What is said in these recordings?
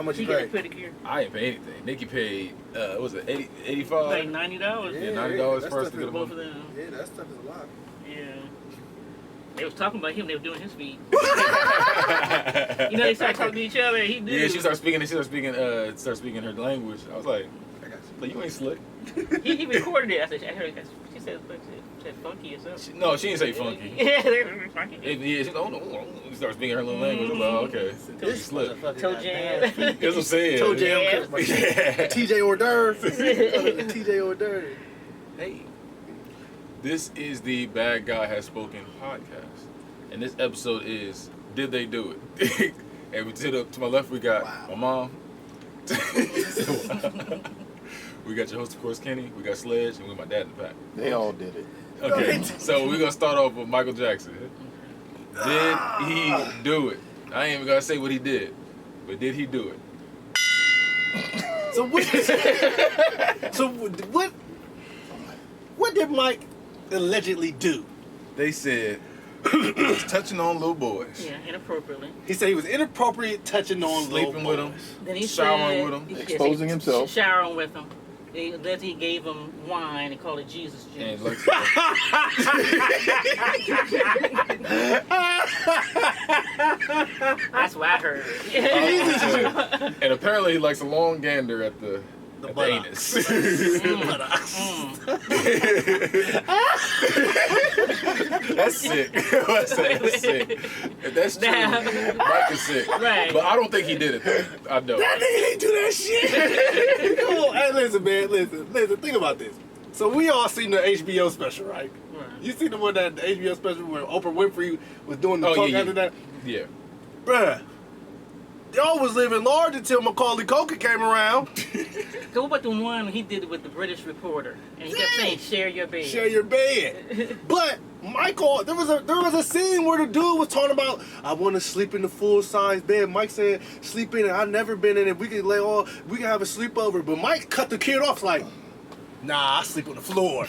How much She you got pay? a pedicure. I ain't pay anything. Nikki paid, what was it, 85? Like $90. Yeah, $90 that first stuff to get is- them. Both of them. Yeah, that stuff is a lot. Yeah. They was talking about him. They were doing his feet. You know, they started talking to each other. And he did. Yeah, she started speaking her language. I was like, but you ain't slick. He recorded it. I heard. She said funky or something. No, she didn't say funky. Yeah, they were funky. Yeah, she's like, oh no, she started speaking her little language. I was like, oh, okay. This Slick. motherfucker Toe got jam. bad feet. That's what I'm saying. Toe jam. Yeah. TJ hors d'oeuvre. TJ hors d'oeuvre. Hey, this is the Bad Guy Has Spoken podcast, and this episode is Did They Do It? And to my left we got my mom. We got your host, of course, Kenny. We got Sledge, and we got my dad in the back. They all did it. Okay, so we're gonna start off with Michael Jackson. Did he do it? I ain't even gonna say what he did, but did he do it? So what did Mike allegedly do? They said he was touching on little boys, Yeah, inappropriately. He said he was inappropriate touching on sleeping with them, Then he showering said, with them, Exposing himself. Showering with them. He gave him wine and called it Jesus juice. and like, That's what I heard. and apparently he likes a long gander at the buttocks. anus. That's sick. That's sick. If that's true, Mike is sick. Right. But I don't think he did it though. I don't. That nigga didn't do that shit. Come on, hey, listen, man, listen. Think about this. So we all seen the HBO special, right? You seen the one that the HBO special where Oprah Winfrey was doing the talk after that? Yeah. Bruh, y'all was living large until Macaulay Culkin came around. Go about the one he did it with the British reporter, and he kept saying, "Share your bed." Share your bed. But Michael, there was a scene where the dude was talking about, I want to sleep in the full size bed. Mike said, sleep in it. I've never been in it. We can have a sleepover. But Mike cut the kid off like, nah, I sleep on the floor.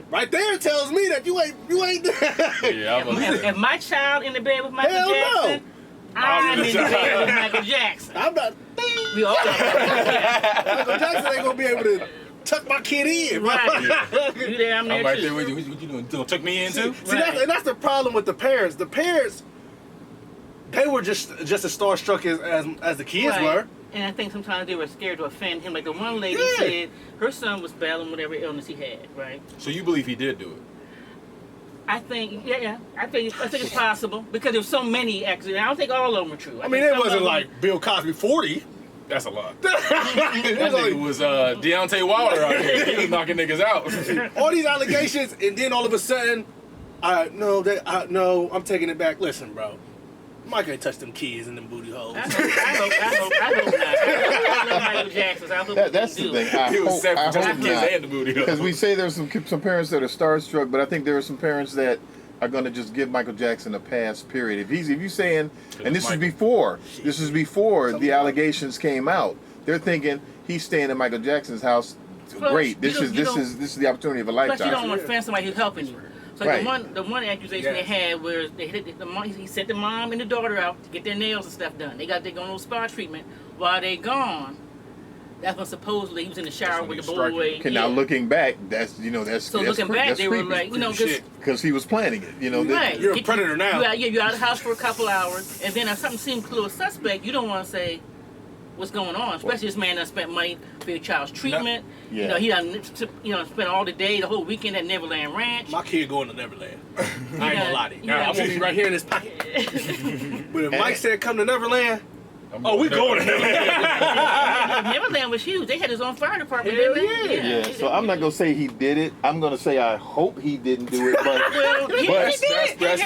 Right there tells me that you ain't. Yeah. If my child in the bed with Michael Hell no. Jackson, I'm in the bed with Michael Jackson. I'm not. We all Michael Jackson ain't gonna be able to tuck my kid in. right. You there? I'm there I'm right too. there with you. What you doing? You gonna tuck me in too? See, that's the problem with the parents. The parents, they were just as starstruck as the kids Right. were. And I think sometimes they were scared to offend him. Like the one lady said, her son was battling whatever illness he had. Right. So you believe he did do it? I think, I think it's possible because there's so many accidents. I don't think all of them are true. I mean, it wasn't like Bill Cosby 40. That's a lot. That nigga was Deontay Wilder out here. He was knocking niggas out. All these allegations, and then all of a sudden, I'm taking it back. Listen, bro, Mike ain't touched them kids in them booty holes. I hope not. I love Michael Jackson. So I hope That's the thing. He was set for touching kids not. and the booty. Because we say there's some parents that are starstruck, but I think there are some parents that are going to just give Michael Jackson a pass. Period. If you're saying, and this is before the allegations came out, they're thinking he's staying in Michael Jackson's house. Plus, Great. This is the opportunity of a lifetime. Plus, you don't want to offend somebody who's helping you. So Right. the one accusation they had was they hit the mom. He sent the mom and the daughter out to get their nails and stuff done. They going on a little spa treatment. While they gone, that's when supposedly he was in the shower with the boy. Okay, now looking back, that's looking back, they were like, because he was planning it. Right. You're a predator now. You're out of the house for a couple hours, and then if something seems a little suspect, you don't want to say what's going on. Especially this man done spent money for your child's treatment. Yeah. You know, he done spent all the day, the whole weekend at Neverland Ranch. My kid going to Neverland. I ain't gonna lie to you. Yeah. I'm gonna be right here in his pocket. But if Mike said come to Neverland, we going to Neverland. Neverland was huge. They had his own fire department. Hell didn't they? Yeah, so I'm not gonna say he did it. I'm gonna say I hope he didn't do it. But Well, he But- did. Here's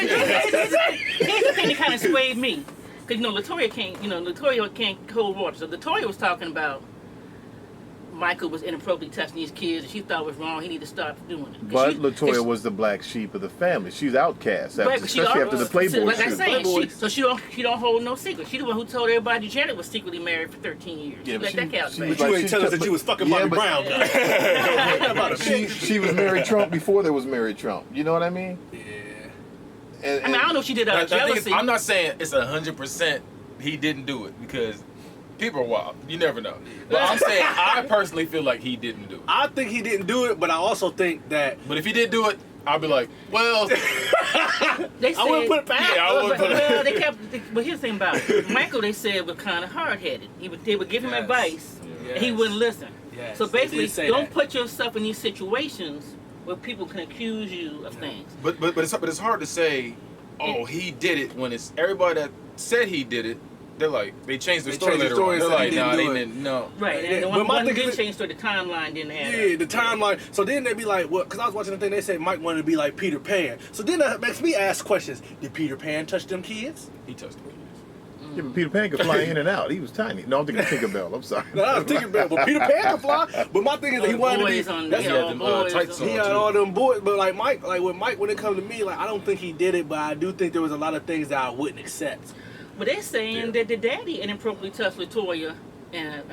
the thing that kind of swayed me. Because, Latoya can't hold water. So Latoya was talking about Michael was inappropriately touching these kids, and she thought it was wrong. He needed to stop doing it. But Latoya was the black sheep of the family. She's outcast, especially after the Playboy like I shoot. say, she don't hold no secret. She the one who told everybody Janet was secretly married for 13 years. Yeah, but Let that count. she But was you like- ain't telling us that you was fucking Yeah, Bobby but- Brown, though. She was Mary Trump before there was Mary Trump. You know what I mean? Yeah. And I mean, I don't know if she did out of jealousy. I'm not saying it's 100% he didn't do it because People are wild. You never know. But I'm saying I personally feel like he didn't do it. I think he didn't do it, but I also think that. But if he did do it, I'll be like, well, They said, I wouldn't put it past. Yeah, I wouldn't put it. Well, they kept. But here's the thing about it. Michael, they said, was kind of hard-headed. They would give him Yes. advice, and he Yes. wouldn't listen. Yes, So they did basically, say don't that. put yourself in these situations where people can accuse you of things. but it's hard to say, oh, he did it when it's everybody that said he did it. They're like, they changed the They story changed the later on. story They're and said like, he nah, didn't they do it. didn't. No. Right, Yeah, and the but one my one thing did is- change, so the timeline didn't add Yeah, up. the timeline. So then they be like, what? Because I was watching the thing, they said Mike wanted to be like Peter Pan. So then that makes me ask questions. Did Peter Pan touch them kids? He touched the kids. Yeah, but Peter Pan could fly in and out. He was tiny. No, I'm thinking Tinkerbell. I'm sorry. No, I was thinking about, but Peter Pan can fly. But my thing is that he wanted to be. Boys on, That's you he know, had them, boys tights on- He on. had too. all them boys, but like Mike, like with Mike, when it comes to me, like I don't think he did it, but I do think there was a lot of things that I wouldn't accept. But they're saying that the daddy inappropriately touched Latoya and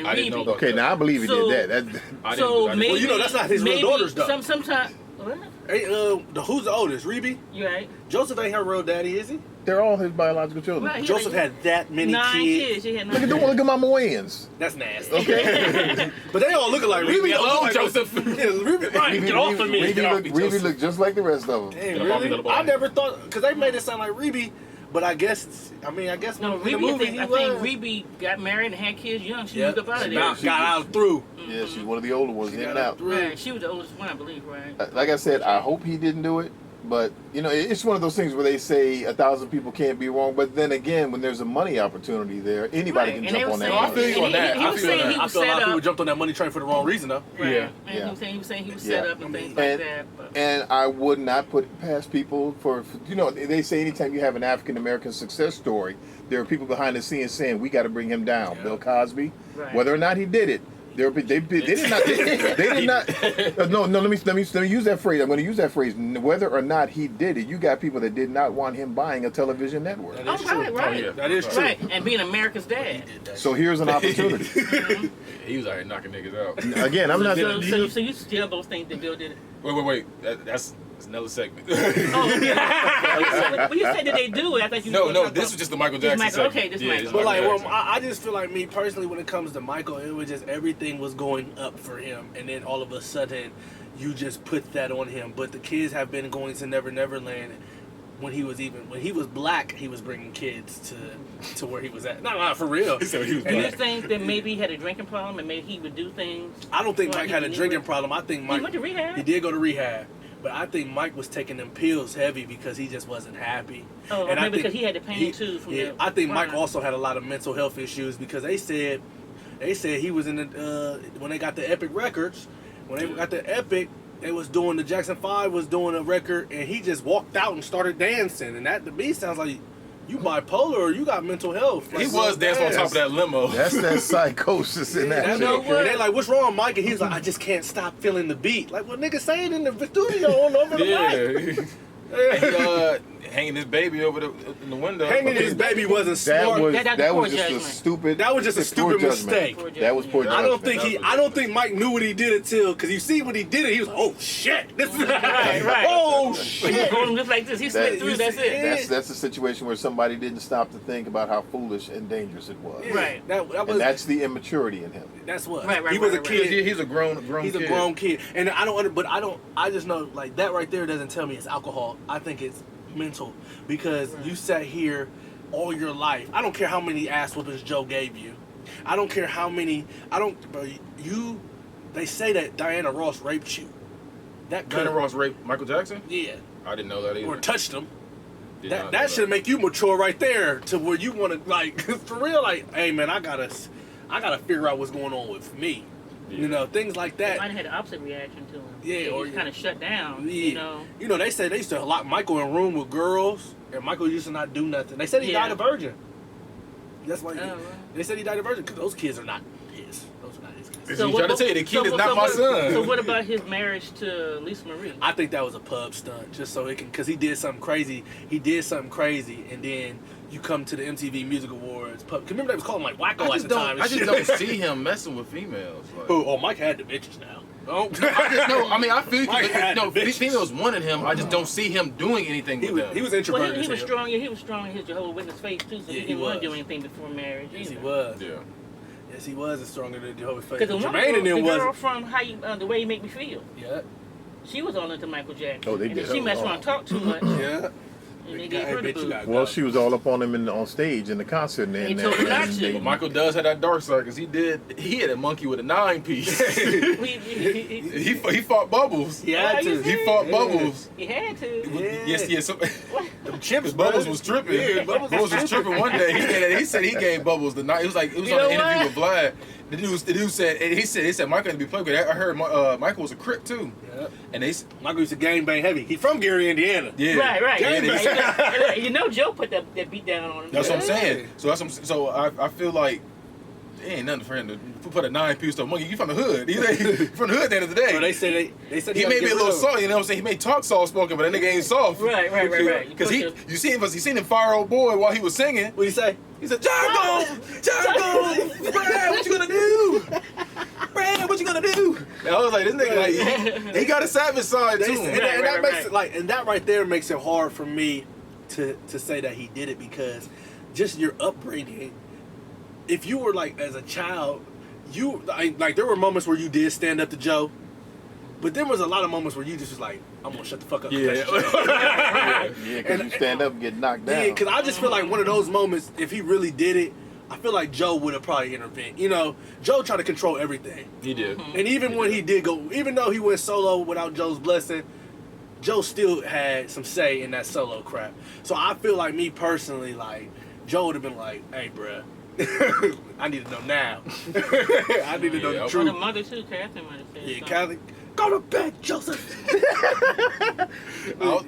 I didn't know Reeve. about Okay, now I believe he So- did that. That I So didn't. maybe, Well, you know, that's not his real maybe daughters, though. Sometimes, what? Hey, who's the oldest? Rebe? You right? Joseph ain't her real daddy, is he? they're all his biological children. Right. Joseph had that many 9 kids. kids. He had 9 Look at kids. look at my Moyans. That's nasty. Okay. But they all looking like Rebe. Hello, Like, Joseph. Yeah, Rebe, right, get off of me. Get off me, Reeve Joseph. looked just like the rest of them. Damn, Get off me, really? little boy. I never thought, because they made it sound like Rebe, but I guess No, in the Reebe, movie I he think was. Rebe got married and had kids young. She Yep. moved up out of She there. got out through. Yeah, she's one of the older ones, She in got and out. through. Right. She was the oldest one, I believe, right? Like I said, I hope he didn't do it. But, you know, it's one of those things where they say 1,000 people can't be wrong. But then again, when there's a money opportunity there, anybody Right, can and they jump were on saying- that I feel money. you on that. He I was feel saying that. he I was feel a lot set of people up. jumped on that money train for the wrong reason, though. Right. Yeah. And Yeah. he was saying he was Yeah. set up and things And- like that. But And I would not put it past people for, you know, they say anytime you have an African American success story, there are people behind the scenes saying, we got to bring him down. Yeah. Bill Cosby, Right. whether or not he did it, they did not. They did not. No. Let me use that phrase. I'm going to use that phrase. Whether or not he did it, you got people that did not want him buying a television network. That oh, is true. right. Oh, yeah. That is true. Right. And being America's He dad. did that. So here's an opportunity. He was out here knocking niggas out. Again, I'm not. So you still both think that Bill did it? Wait. That's another segment. Oh, okay. When you said that they do it, I thought you. No. This was just the Michael This Jackson Michael- segment. okay, this Yeah, Michael. this But like, Michael well, Jackson. I just feel like me personally, when it comes to Michael, it was just everything was going up for him, and then all of a sudden, you just put that on him. But the kids have been going to Never Never Land. When he was black, he was bringing kids to where he was at. No, for real. He said he was Do you black. think that maybe he had a drinking problem and maybe he would do things? I don't think Well, Mike had a he drinking went- problem. I think He Mike went to rehab. he did go to rehab, but I think Mike was taking them pills heavy because he just wasn't happy. Oh, And I maybe because think he had the pain too from yeah, the. I think Mike crime. also had a lot of mental health issues because they said he was in the when they got the Epic Records, when they got the Epic, they was doing the Jackson 5 was doing a record and he just walked out and started dancing, and that to me sounds like you bipolar or you got mental health. He Like, was dancing on top of that limo. That's that psychosis in that. That's You know shit. what? And they like, what's wrong, Mike? And he was like, I just can't stop feeling the beat. Like, well, nigga, say it in the studio on over the mic. Yeah. Hanging his baby over in the window. Hanging his baby wasn't That smart. was That's that poor was just judgment. a stupid. That was just a poor stupid judgment. mistake. Poor That was poor judgment. judgment. I don't think Mike knew what he did until, because you see what he did it, he was oh shit. This is Right. oh He shit. going just like this. He That- slipped through. you That's see- it. That's a situation where somebody didn't stop to think about how foolish and dangerous it was. Yeah, Right. That was And that's the immaturity in him. that's what. Right, he was a right. kid. He's a grown He's kid. a grown kid, and I don't. But I just know like that right there doesn't tell me it's alcohol. I think it's mental because you sat here all your life. I don't care how many ass whoopings Joe gave you. I don't care how many. Bro, you. They say that Diana Ross raped you. That Diana could Ross raped Michael Jackson? yeah, I didn't know that either. or touched him. Did not know That should make you mature right there to where you want to like for real. Like, hey man, I gotta figure out what's going on with me. You know, things like Might that. have had an opposite reaction to him. Yeah, or he kind of shut down. Yeah. You know. They say they used to lock Michael in a room with girls, and Michael used to not do nothing. They said he Yeah. died a virgin. That's why Oh, well. they said he died a virgin because those kids are not his. Those are not his kids. So you trying to tell you the kid is not my son. So what about his marriage to Lisa Marie? I think that was a pub stunt, just so it can, because he did something crazy. He did something crazy, and then you come to the MTV Music Awards. Pub, remember they was calling him like Wacko I at just the time. don't. I and just shit. don't see him messing with females. Like, Oh, Mike had the bitches now. Oh. I mean, I feel Mike had the bitches. females wanted him. I just don't see him doing anything with them. He was Well, introverted. he as was hell. strong. Yeah, he was strong in his Jehovah's Witness faith too. So Yeah, he he didn't want to was. do anything before marriage. Yes, he either. was. Yeah. Yes, he was stronger than Jehovah's Faith. Because the Jermaine and them girl wasn't. from how you, the way he make me feel, Yeah. she was all into Michael Jackson. Oh, they and did. She messed around, and talked too much, Yeah. and they gave her the boot. Well, she was all up on him on stage in the concert, and He told her not to. But Michael does have that dark side because he had a monkey with a 9-piece. he fought Bubbles. He had to. He fought Bubbles. He had to. Yeah. Yes. So, Them chips, Bubbles was tripping. Yeah, Bubbles was tripping one day. He said he gave Bubbles the night. It was on an interview with Vlad. The dude said, and he said Michael had to be played with. I heard Michael was a Crip too. Yeah. And they Michael used to gang bang heavy. He from Gary, Indiana. yeah. Right. Yeah, they said- You know, Joe put that beat down on him. That's what I'm Yeah. saying. So I feel like it ain't nothing for him to put a 9-piece to a monkey. You from the hood. He's from the hood at the end of the day. Well, they said He may be a little soft, you know what I'm saying? He may talk soft spoken, but that nigga ain't soft. Right. Because you seen him fire old boy while he was singing. What do you say? He said, Jargo, Brad, what you gonna do? Brad, what you gonna do? And I was like, this nigga, like, he got a savage side They too. said- Right, and that right, makes right. it like, and that right there makes it hard for me to say that he did it, because just your upbringing. If you were like as a child, you like there were moments where you did stand up to Joe, but there was a lot of moments where you just was like, I'm gonna shut the fuck up. Yeah. Yeah, because you stand up and get knocked down. Yeah, because I just feel like one of those moments, if he really did it, I feel like Joe would have probably intervened. You know, Joe tried to control everything. He did. And even when he did go, even though he went solo without Joe's blessing, Joe still had some say in that solo crap. So I feel like me personally, like, Joe would have been like, hey, bruh, I need to know now. I need to know the Yeah, Well, the truth. mother too, Catherine might have said Yeah, something. Kathy, go to bed, Joseph. Oh,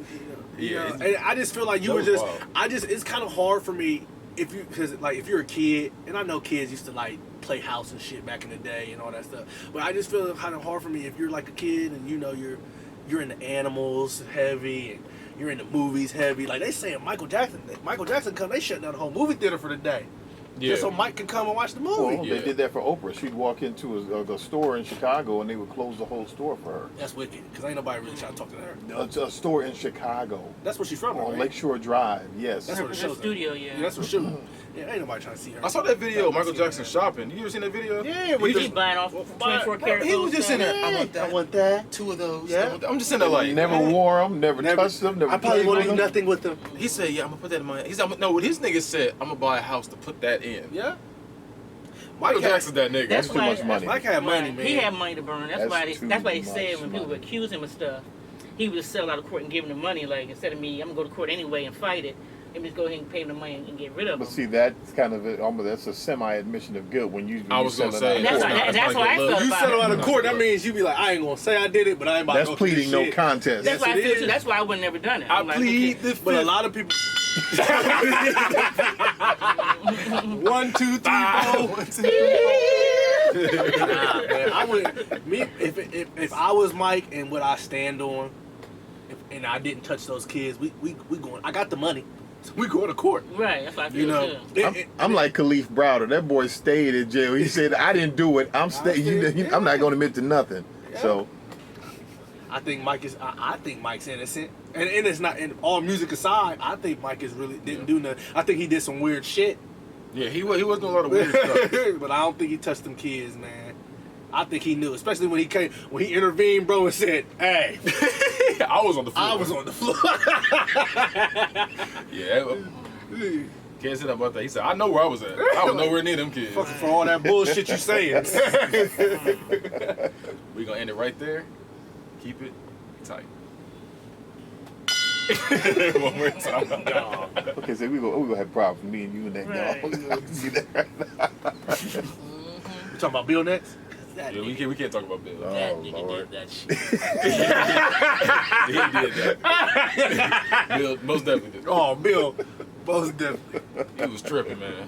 You know, yeah. and I just feel like you That were was just. wild. It's kind of hard for me because like if you're a kid, and I know kids used to like play house and shit back in the day and all that stuff, but I just feel kind of hard for me if you're like a kid and you know you're into animals heavy and you're into movies heavy. Like they saying Michael Jackson come, they shutting down the whole movie theater for the day. Yeah. Just so Mike can come and watch the movie. Well, Yeah. they did that for Oprah. She'd walk into a store in Chicago, and they would close the whole store for her. That's wicked, because ain't nobody really trying to talk to her. A store in Chicago That's where she's from, on right? Lakeshore Drive. Yes. That's where the Her show's at. studio, yeah. Yeah, that's what shoot. Yeah, ain't nobody trying to see her. I saw that video of Michael Jackson shopping. You ever seen that video? Yeah, with He's buying off 24 karat He was gold just in stuff. there. I want that. I want that. 2 of those. Yeah. I want that. I'm just in there like. Never wore them, never touched them, never I probably played won't with do them. nothing with them. He said, "Yeah, I'm gonna put that in my." He's no. What his nigga said, "I'm gonna buy a house to put that in." Yeah. Michael Mike had- Jackson's that nigga. That's too much money. Mike had money, man. He had money to burn. That's That's why they too said much when people money. would accuse him of stuff, he would just sell out of court and give them the money. Like instead of me, I'm gonna go to court anyway and fight it. Let me just go ahead and pay him the money and get rid of But him. see, that's kind of almost that's a semi-admission of guilt when you. I was gonna sell it say, out of And that's court. why- that's why I good felt You about settle it. out of court, that means you be like, I ain't gonna say I did it, but I ain't about That's to go through pleading this no shit. contest. That's why I it feel is. too. That's why I would never done it. I I'm like, plead okay. the But a fifth. lot of people. 1, 2, 3, 4. Nah, man, I would. Me, if I was Mike and what I stand on, and I didn't touch those kids, we going. I got the money, so we going to court. Right, that's why I feel You know, too. I'm like Khalif Browder. That boy stayed in jail. He said, "I didn't do it. I'm I'm not going to admit to nothing." Yeah. So I think Mike is. I think Mike's innocent, and it's not. And all music aside, I think Mike is really didn't do nothing. I think he did some weird shit, Yeah, he was doing a lot of weird stuff. but I don't think he touched them kids, man. I think he knew, especially when he intervened, bro, and said, "Hey, I was on the floor. I was on the floor." Yeah. Can't say that about that. He said, "I know where I was at. I was nowhere near them kids." Fucking for all that bullshit you saying. We gonna end it right there. Keep it tight. One more time. okay, so we gonna have problems. Me and you and that Right. dog. See that right now? You talking about Bill next? Yeah, we can't talk about Bill. That Oh, nigga Lord. did that shit. He did that. Bill most definitely did. Oh, Bill, most definitely. He was tripping, man.